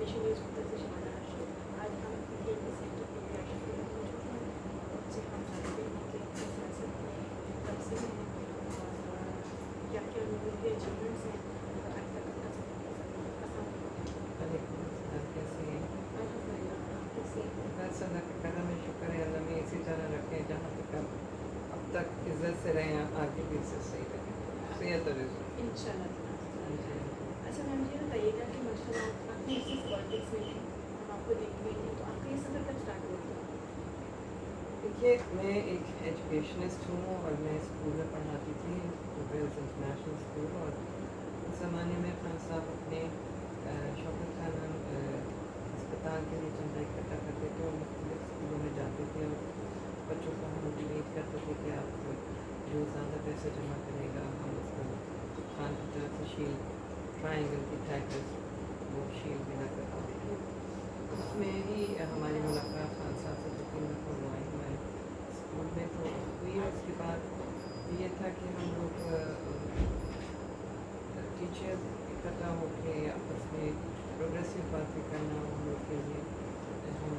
Specially उत्तर से शिवाना राष्ट्र आज हम एक सेक्टर पे एक्शन कर रहे हैं जो हम जानते हैं कि सियासत में कब से हैं और क्या क्या लोगों के अचीवमेंट्स हैं आज तक अपना बस अल्लाह का करम है, शुक्र है, अल्लाह में इसी तरह रखे जहाँ तक अब तक इज्जत से रहें, आगे भी इज्जत सही रहे, सेहत और इज्जत इंशाल्लाह। अच्छा मैम ये बताइएगा कि माशाल्लाह आपने इसी पॉलिटिक्स में थी, हम आपको देख रहे हैं, तो आपका ये सफ़र कब स्टार्ट हुआ था? देखिए, मैं एक एजुकेशनिस्ट हूँ और मैं स्कूल में पढ़ाती थी, गर्ल्स इंटरनेशनल स्कूल, और उस ज़माने में खान साहब अपने शौकत खाना अस्पताल के लिए चंदा इकट्ठा करते थे और मुख्तलिफ स्कूलों में जाते थे और बच्चों को मोटिवेट करते थे कि आप जो ज़्यादा पैसे जमा करेगा हम उसको खान की तरफ से शील्ड ट्रायंगल की टैगर्स वो शील्ड मिला करते थे। उसमें ही हमारी मुलाकात खान साहब से 2-3 दफ़ा हुआ हमारे स्कूल में तो हुई। उसके बाद ये था कि हम लोग टीचर्स इकट्ठा होकर आपस में प्रोग्रेसिव बातें करना हम लोग के लिए हम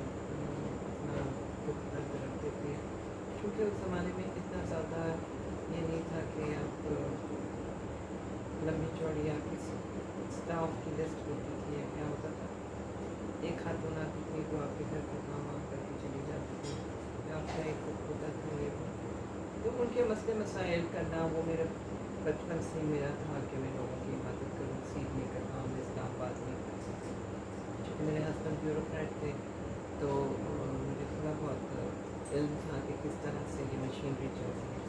अपना दुख दर्द रखते थे, क्योंकि उस ज़माने में इतना ज़्यादा ये नहीं था कि आप लंबी चौड़ी आपकी स्टाफ की लिस्ट होती थी या क्या होता था, एक खातून आती थी तो आपके घर का काम वाम करके चली जाती थी, या आपका एक होता था ये तो उनके मसले मसाइल करना वो मेरा बचपन से ही मेरा था कि मैं लोगों की मदद करूँ, सीखने का काम इस्लामाबाद में, क्योंकि मेरे हस्बैंड ब्यूरोक्रेट थे तो मुझे थोड़ा बहुत इल्म था कि किस तरह से ये मशीनरी चलती है।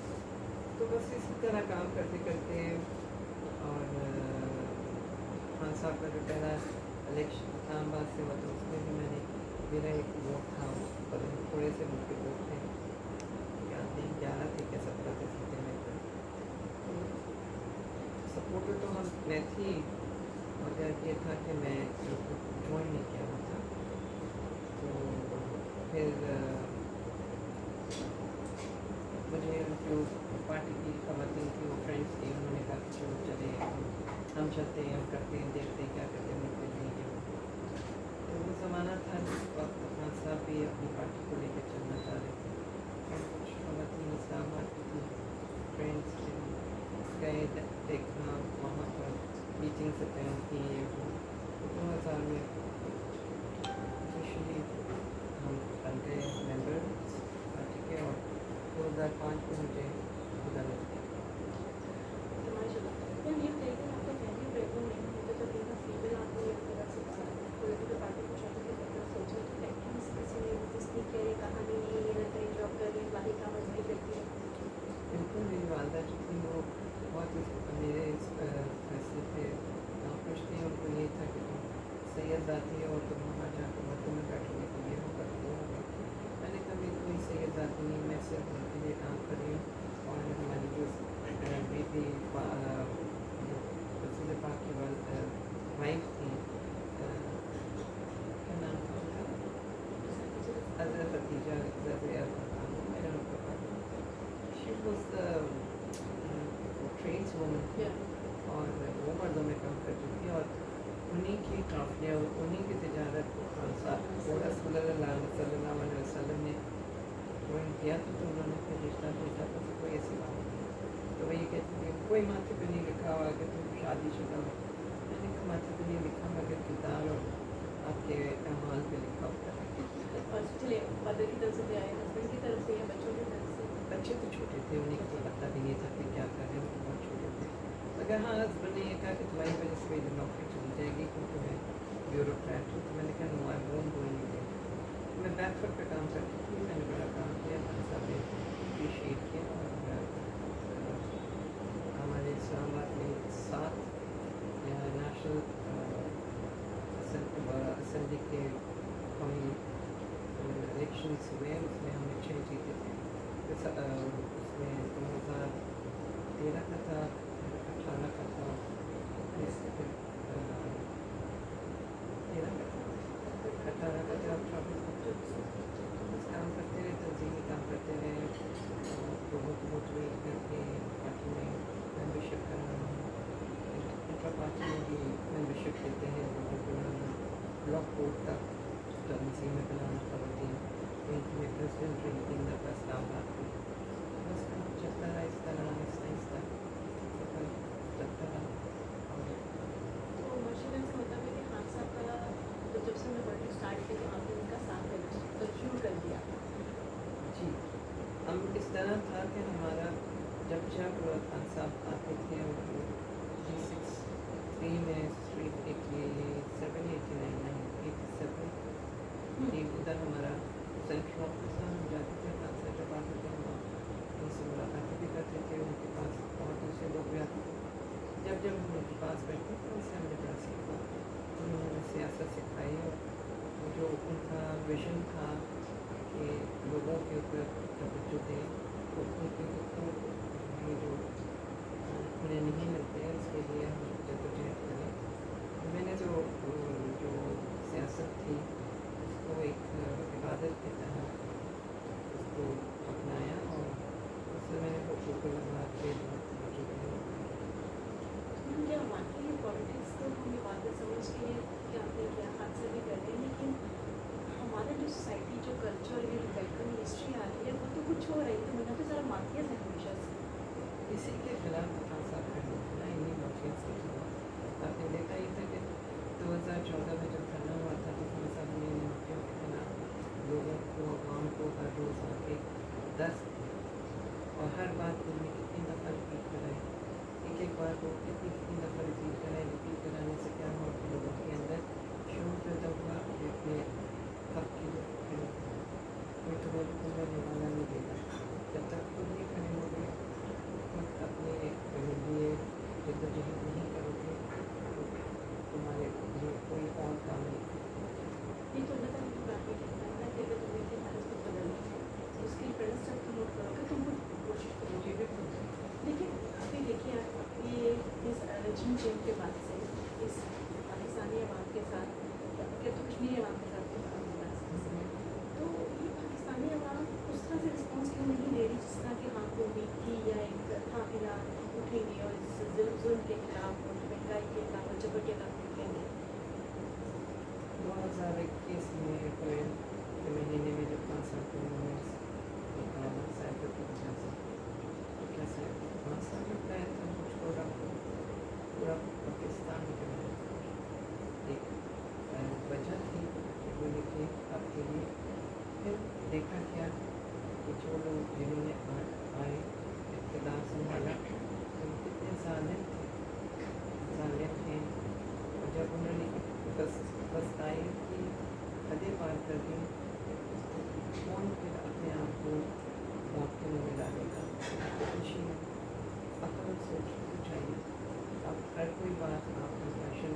तो बस इसी तरह काम करते करते और खान साहब का जो पहला इलेक्शन इस्लामाबाद से हुआ तो उसमें भी मैंने मेरा एक वोट था, पर थोड़े से मुझे वोट थे, याद नहीं 11 थे क्या 17 थे सीटें में, सपोर्टर तो हम मैं थी, मगर ये था कि मैं ज्वाइन नहीं किया हुआ था। तो फिर मुझे जो पार्टी की खवातीन थी वो फ्रेंड्स थी, उन्होंने कहा कि चलो चले हम चलते हैं, हम करते हैं, देखते हैं क्या करते हैं, मुझे नहीं ये तो वो ज़माना था जिस वक्त खान साहब भी अपनी पार्टी को लेकर चलना चाह रहे थे और कुछ खवातीन इस्लामाबाद की थी फ्रेंड्स गए देखना वहाँ पर मीटिंग्स अटेंड की। 2000 में ऑफिशियली हम बन गए मेंबर पार्टी के और 2005 में मुझे खुदा लग गया। मैम ये बताइए आपका फैमिली बैकग्राउंड नहीं होता जब यहाँ फीमेल आपने एक तरह से पॉलिटिकल पार्टी को छोड़ने की तरह सोचा तो एक्टिविस्ट किसी ने जिसने कह रही कहानी नहीं ये ना कहीं जॉब कर रही वाली काम नहीं करती है? बिल्कुल, मेरी वालदा जो थी वो बहुत मेरे इस फैसले पे नाखुश थी। उनको ये था कि तुम सैयद जाती है और तुम वहाँ जाकर मर्दों में बैठोगे तो ये होगा तो वो होगा। मैंने कभी कोई सैयद जाती नहीं, मैं सिर्फ उनके लिए काम कर रही हूँ और हमारी जो बेटी रसूल पाक की वाइफ थी, क्या नाम था उनका, हज़रत Khadija she was trades woman थी और वो मर्दों में काम करती थी और उन्हीं की काफिले और उन्हीं की तिजारत को खान साहब वो रसूलुल्लाह सल्लल्लाहु अलैहि वसल्लम ने ज्वाइन किया तो उन्होंने फिर रिश्ता भेजा था तो कोई ऐसी बात नहीं। तो वही कहती थी कोई माथे पे नहीं लिखा हुआ कि तुम शादीशुदा हो, मैंने कहा माथे पे नहीं लिखा मगर किरदार और आपके अमाल पे लिखा होता है। और चलिए मदर की तरफ से आए हस्बैंड की तरफ से या बच्चों की तरफ से? बच्चे तो छोटे थे, उन्हें तो पता भी नहीं था कि क्या कर रहे हैं, वो बहुत छोटे थे। मगर हाँ हस्बैंड ने ये कहा कि तुम्हारी वजह से मेरी नौकरी चली जाएगी क्योंकि मैं ब्यूरोक्रेट हूँ। तो मैंने कहा no I won't do anything. मैं बैकफुट पे काम करती थी, मैंने बड़ा काम किया, खान साहब ने अप्रिशिएट किया और हमारे इस्लामाबाद में 7 नेशनल असेंबली के कौमी इलेक्शंस हुए, उसमें हमने 6 जीते थे। उसमें 2013 का था, 18 का था, 13 का था, 18 का था, 24 बस काम करते रहे, तंजीमी काम करते रहे, लोगों को मोटिवेट करके पार्टी में मेम्बरशिप कराना, इंट्रा पार्टी में भी मेम्बरशिप देते हैं लोगों को, लॉ कोर्ट तक तंजीम में बनाना खवतीन उनकी में प्रेसिडेंट रही थी दफा इस्लामाबाद में। बस काम चलता रहा इस तरह आहिस्ता आहिस्ता सफर चलता रहा। और तो माशाल्लाह इसका मतलब है कि खान साहब का तो जब से हमने पॉलिटिक्स स्टार्ट की तो आपने उनका साथ देना तो शुरू कर दिया। जी हम इस तरह था कि हमारा जब जब खान साहब आते थे G63 में स्ट्रीट 87 उधर हमारा सेंट्रल ऑफिस था। हम जाते थे खान साहब जब आते थे हम उनसे मुलाकातें भी करते थे। उनके पास और दूसरे लोग भी आते थे। जब जब हम उनके पास बैठते थे उनसे हमने बड़ा सीखा। उन्होंने हमें सियासत सिखाई और जो उनका विजन था कि लोगों के ऊपर तवज्जो दें तो उनके ऊपर ये जो उन्हें नहीं मिलते हैं उसके लिए हम जद्दोजहद करें। मैंने जो सियासत थी उसको एक इबादत की तरह उसको अपनाया और उससे मैंने हुकूक अल-अवाद पे तवज्जो दी। क्या वाकई पॉलिटिक्स तो हम ये बातें समझ के कि आपने क्या हादसा भी कर रहे हैं, लेकिन हमारा जो सोसाइटी जो कल्चर ये जो वेलकम हिस्ट्री आ रही है वो तो कुछ हो रही है। तो मैंने तो ज़रा माफिया है हमेशा से इसी के खिलाफ खान साहब का लिखना इन्हीं माफियाज के खिलाफ। आपने देखा ही था कि 2014 में जब धरना हुआ था तो खान साहब ने माफिया के खिलाफ लोगों को आवाम को हर रोज़ आके 10 और हर बात उन्होंने कितनी दफ़ा रिपीट कराई। एक बार को कितनी दफ़ा रिपीट कराई। रिपीट कराने से क्या हुआ कि लोगों के अंदर शोर पैदा हुआ कि अपने हक के लिए खड़े कोई तुम्हें निभाना नहीं देगा। जब तक खुद नहीं खड़े होंगे खुद अपने लिए जद्दोजहद नहीं करोगे तो तुम्हारे लिए कोई और काम नहीं। ये तो अल्लाह ताला की बात है कि अगर तुम्हें अपनी हालत को बदलना है तो उसके पहले स्टेप तुम नोट करोगे तुम खुद कोशिश करोगे बिल्कुल। लेकिन अभी देखिए आप ये इस रजीम चेंज के बाद से इस पाकिस्तानी अवाम के साथ क्या तो कश्मीरी अवाम के साथ तो ये पाकिस्तानी अवाम उस तरह से रिस्पॉन्स क्यों नहीं दे रही जिस तरह की हाँ को उम्मीद थी या एक था फिलहाल उठेंगे और इस जुल्म के खिलाफ और महंगाई के खिलाफ और जबर के खिलाफ उठेंगे। 2021 में अप्रैल के महीने में जब खान साहब को उन्होंने निकाला साइबर की वजह से तो कैसे खान साहब ने बताया था मुझको पूरा पाकिस्तान के एक वजह थी कि वो लिखे आपके लिए। फिर देखा क्या कि जो लोग जिन्होंने आए इक़्तिदार संभाला तो कितने ज़ालिम थे और जब उन्होंने फस्तायत की हदें पार कर दी तो कौन फिर अपने आप को मौत के मुँह में डालेगा। खुशी अकल सोच चाहिए। आप हर कोई बात आप पैशन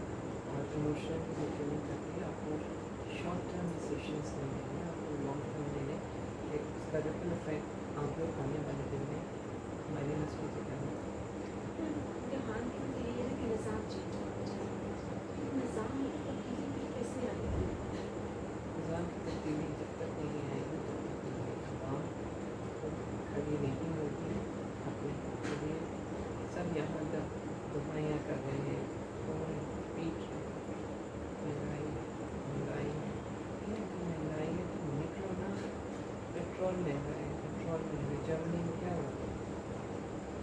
और इमोशन के लिए नहीं करते। आपको शॉर्ट टर्म डिसीजंस लेने हैं, आपको लॉन्ग टर्म लेने कि उसका रिपल इफेक्ट आगे आने वाले दिन में हमारी नस्लों से करना। इम्तिहान के लिए ये है कि निज़ाम चेंज होना चाहिए। निज़ाम तब्दीली कैसे आएगी? निज़ाम की तब्दीली जब तक नहीं आएगी तब तक आवाम खड़ी नहीं होगी अपने हक के लिए। सब यहाँ तक दुआएँ कर रहे हैं और पीठ महंगाई महंगाई महंगाई है तो निकलो ना। पेट्रोल महंगा है, पेट्रोल महंगा है। जर्मनी में क्या हुआ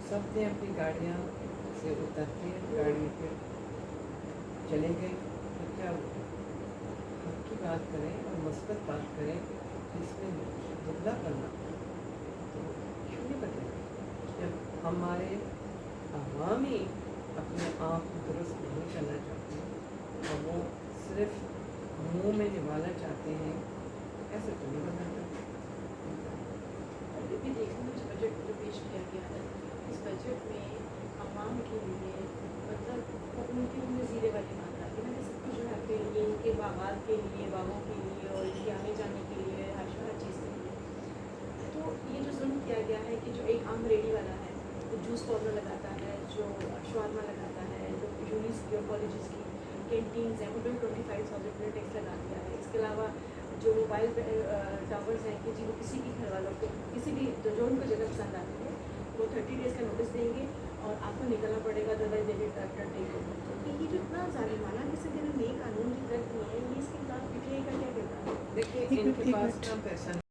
सब ने अपनी गाड़ियाँ से उतर के गाड़ी पे चले गए तो क्या हुआ। हक की बात करें और मुस्बत बात करें जिसमें दुबला करना तो क्यों नहीं बदलेगा। जब हमारे अवाम ही अपने आप को दुरुस्त नहीं करना चाहते और वो सिर्फ मुंह में निभाना चाहते हैं ऐसे तो नहीं बदलता। अभी देखो जो बजट जो पेश किया गया है इस बजट में आवाम के लिए मतलब उनके नज़ीरे वाली बात आती है ना कि सब कुछ जो है आपके लिए इनके बागात के लिए बागों के लिए और इनके आने जाने के लिए हर चीज़ के लिए। तो ये जो जुल्म किया गया है कि जो एक आम रेडी वाला है जो जूस पाउडर लगाता है जो शवारमा लगाता है जो यूनिवर्सिटी और कॉलेजेस की कैंटीन्स हैं उन पर 25,000 टैक्स लगा दिया है। इसके अलावा जो मोबाइल टावर्स हैं कि जी वो किसी भी घर वालों को किसी भी जो उनको जगह पसंद आती है वो 30 डेज़ का नोटिस देंगे और आपको निकलना पड़ेगा otherwise they will take over. तो ये जो इतना ज़ालिमाना किसी दिन नए कानून की तरफ नहीं है ये इसके देखिए एक मिनट, इनके एक पास मिनट। ना पैसा